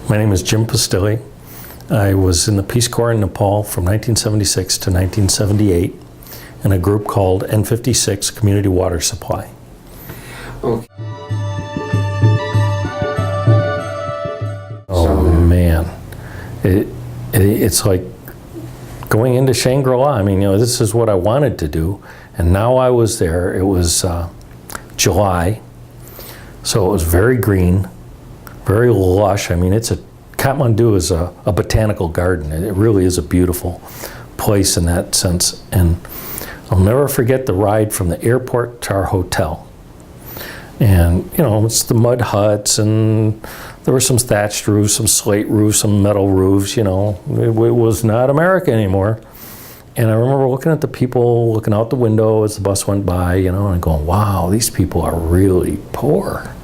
My name is Jim Pastilli. I was in the Peace Corps in Nepal from 1976 to 1978 in a group called N56 Community Water Supply. Okay. Oh man, it's like going into Shangri-La. I mean, this is what I wanted to do, and now I was there. It was July, so it was very green, very lush. I mean, Kathmandu is a botanical garden. It really is a beautiful place in that sense. And I'll never forget the ride from the airport to our hotel. And, it's the mud huts, and there were some thatched roofs, some slate roofs, some metal roofs, It was not America anymore. And I remember looking at the people, looking out the window as the bus went by, and going, wow, these people are really poor.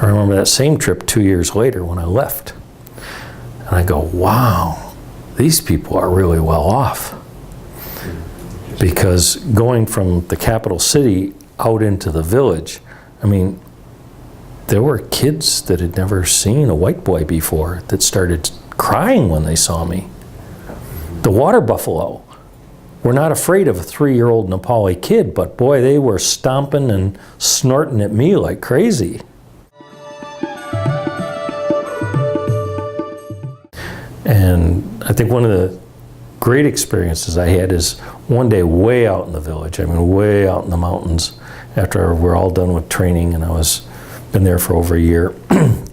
I remember that same trip 2 years later when I left. And I go, wow, these people are really well off. Because going from the capital city out into the village, I mean, there were kids that had never seen a white boy before that started crying when they saw me. The water buffalo were not afraid of a 3-year-old Nepali kid, but boy, they were stomping and snorting at me like crazy. And I think one of the great experiences I had is one day way out in the village, way out in the mountains, after we're all done with training, and been there for over a year,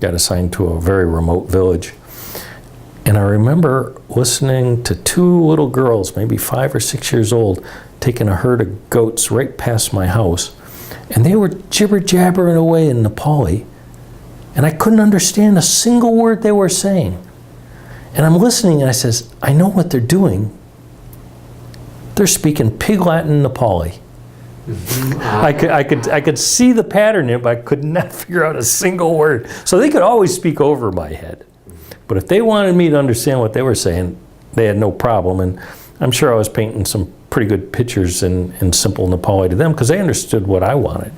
got assigned to a very remote village. And I remember listening to 2 little girls, maybe 5 or 6 years old, taking a herd of goats right past my house. And they were jibber-jabbering away in Nepali. And I couldn't understand a single word they were saying. And I'm listening, and I says, I know what they're doing. They're speaking Pig Latin Nepali. I could see the pattern in it, but I could not figure out a single word. So they could always speak over my head. But if they wanted me to understand what they were saying, they had no problem. And I'm sure I was painting some pretty good pictures in simple Nepali to them, because they understood what I wanted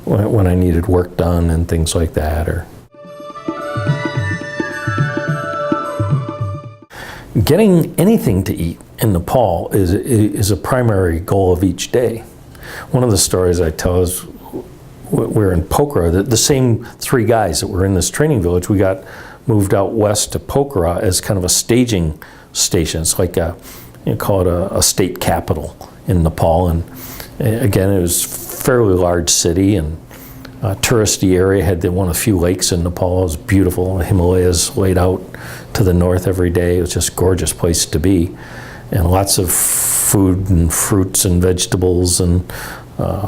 when I needed work done and things like that. Getting anything to eat in Nepal is a primary goal of each day. One of the stories I tell is we're in Pokhara, the same 3 guys that were in this training village, we got moved out west to Pokhara as kind of a staging station. It's like call it a state capital in Nepal. And again, it was a fairly large city and a touristy area, had one of the few lakes in Nepal. It was beautiful. The Himalayas laid out to the north every day. It was just a gorgeous place to be. And lots of food and fruits and vegetables, and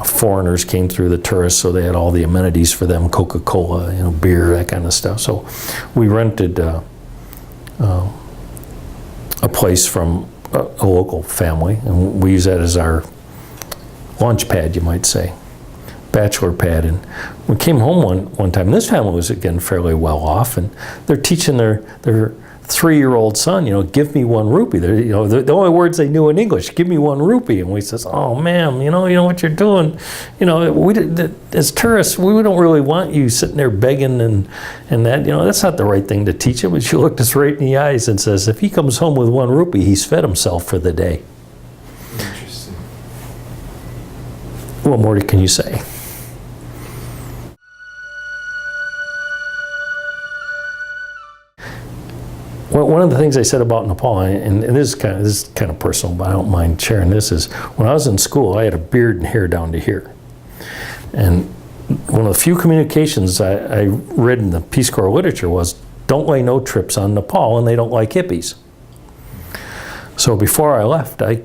foreigners came through, the tourists, so they had all the amenities for them, Coca-Cola, beer, that kind of stuff. So we rented a place from a local family, and we use that as our launch pad, you might say. Bachelor pad. And we came home one time, and this family was again fairly well off, and they're teaching their 3-year-old son, give me 1 rupee. The only words they knew in English, give me 1 rupee. And we says, oh ma'am, you know what you're doing. As tourists, we don't really want you sitting there begging and that, that's not the right thing to teach him. But she looked us right in the eyes and says, if he comes home with 1 rupee, he's fed himself for the day. Interesting. What more can you say? Well, one of the things I said about Nepal, and this is kind of personal, but I don't mind sharing this, is when I was in school, I had a beard and hair down to here. And one of the few communications I read in the Peace Corps literature was, don't lay no trips on Nepal, and they don't like hippies. So before I left, I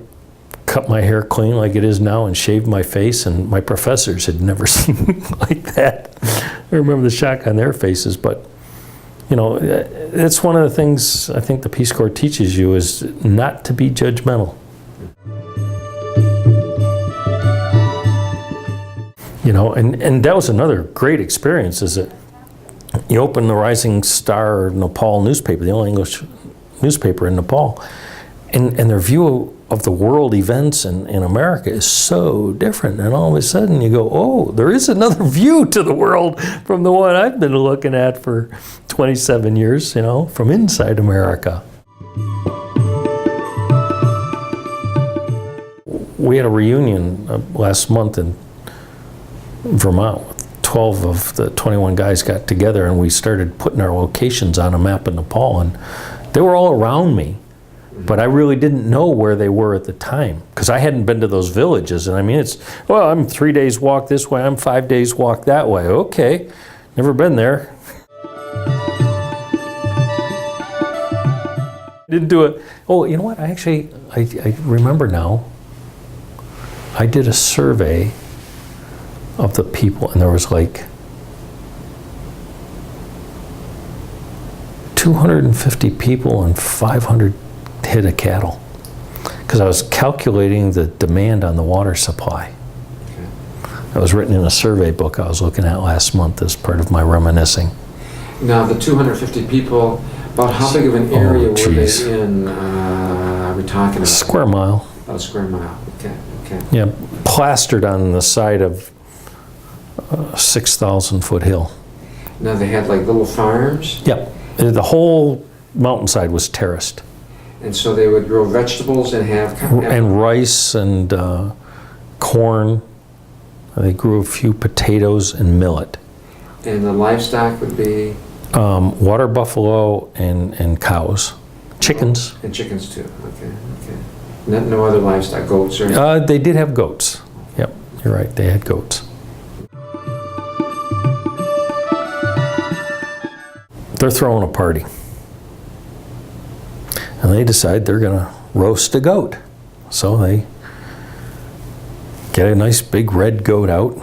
cut my hair clean like it is now and shaved my face, and my professors had never seen me like that. I remember the shock on their faces, but it's one of the things I think the Peace Corps teaches you, is not to be judgmental. And that was another great experience, is that you open the Rising Star Nepal newspaper, the only English newspaper in Nepal, and their view of the world events in America is so different. And all of a sudden you go, oh, there is another view to the world from the one I've been looking at for 27 years, you know, from inside America. We had a reunion last month in Vermont. 12 of the 21 guys got together and we started putting our locations on a map in Nepal, and they were all around me, but I really didn't know where they were at the time because I hadn't been to those villages. And I mean, it's, well, I'm 3 days walk this way, I'm 5 days walk that way. Okay, never been there. Didn't do it. Oh, you know what? I remember now. I did a survey of the people, and there was like 250 people and 500 head of cattle, because I was calculating the demand on the water supply. Okay. That was written in a survey book I was looking at last month as part of my reminiscing. Now, the 250 people, about how big of an area were geez. they in? Are we talking about? Square mile. About a square mile. Okay. Okay. Yeah, plastered on the side of a 6,000 foot hill. Now they had like little farms, Yep, the whole mountainside was terraced. and so they would grow vegetables and have. And rice and corn. They grew a few potatoes and millet. And the livestock would be. Water buffalo and cows. Chickens. And chickens too. Okay. Okay. No other livestock, goats or anything? They did have goats. Yep, you're right, they had goats. They're throwing a party. And they decide they're gonna roast a goat. So they get a nice big red goat out,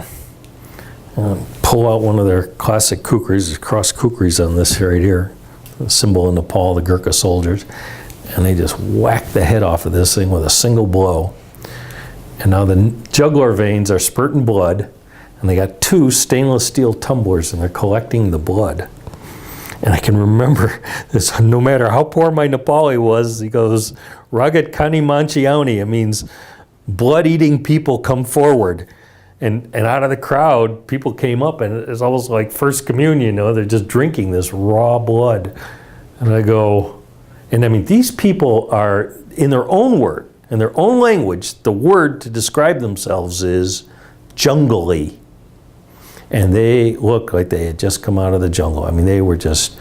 pull out one of their classic kukris. There's cross kukris on this right here, the symbol in Nepal, the Gurkha soldiers, and they just whack the head off of this thing with a single blow. And now the jugular veins are spurting blood, and they got 2 stainless steel tumblers, and they're collecting the blood. And I can remember this, no matter how poor my Nepali was, he goes, Ragat Kani Manchiauni, it means blood-eating people come forward. And out of the crowd, people came up, and it's almost like First Communion, you know, they're just drinking this raw blood. And I go, and I mean, these people are, in their own word, in their own language, the word to describe themselves is jungly. And they look like they had just come out of the jungle. I mean, they were just,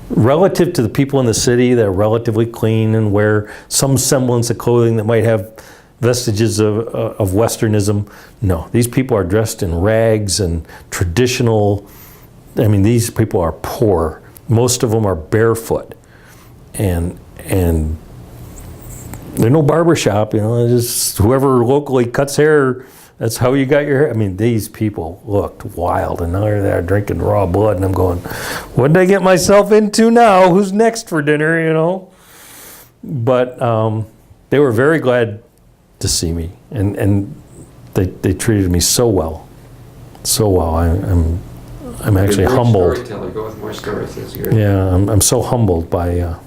relative to the people in the city, they're relatively clean and wear some semblance of clothing that might have vestiges of Westernism. No, these people are dressed in rags and traditional, I mean, these people are poor. Most of them are barefoot. And there's no barber shop, you know, just whoever locally cuts hair, that's how you got your hair. I mean, these people looked wild, and now they're there drinking raw blood, and I'm going, what did I get myself into now? Who's next for dinner, you know? But they were very glad to see me, and they treated me so well, so well. I'm actually You're a great humbled. Storyteller. Go with more stories. That's good. Yeah, I'm so humbled by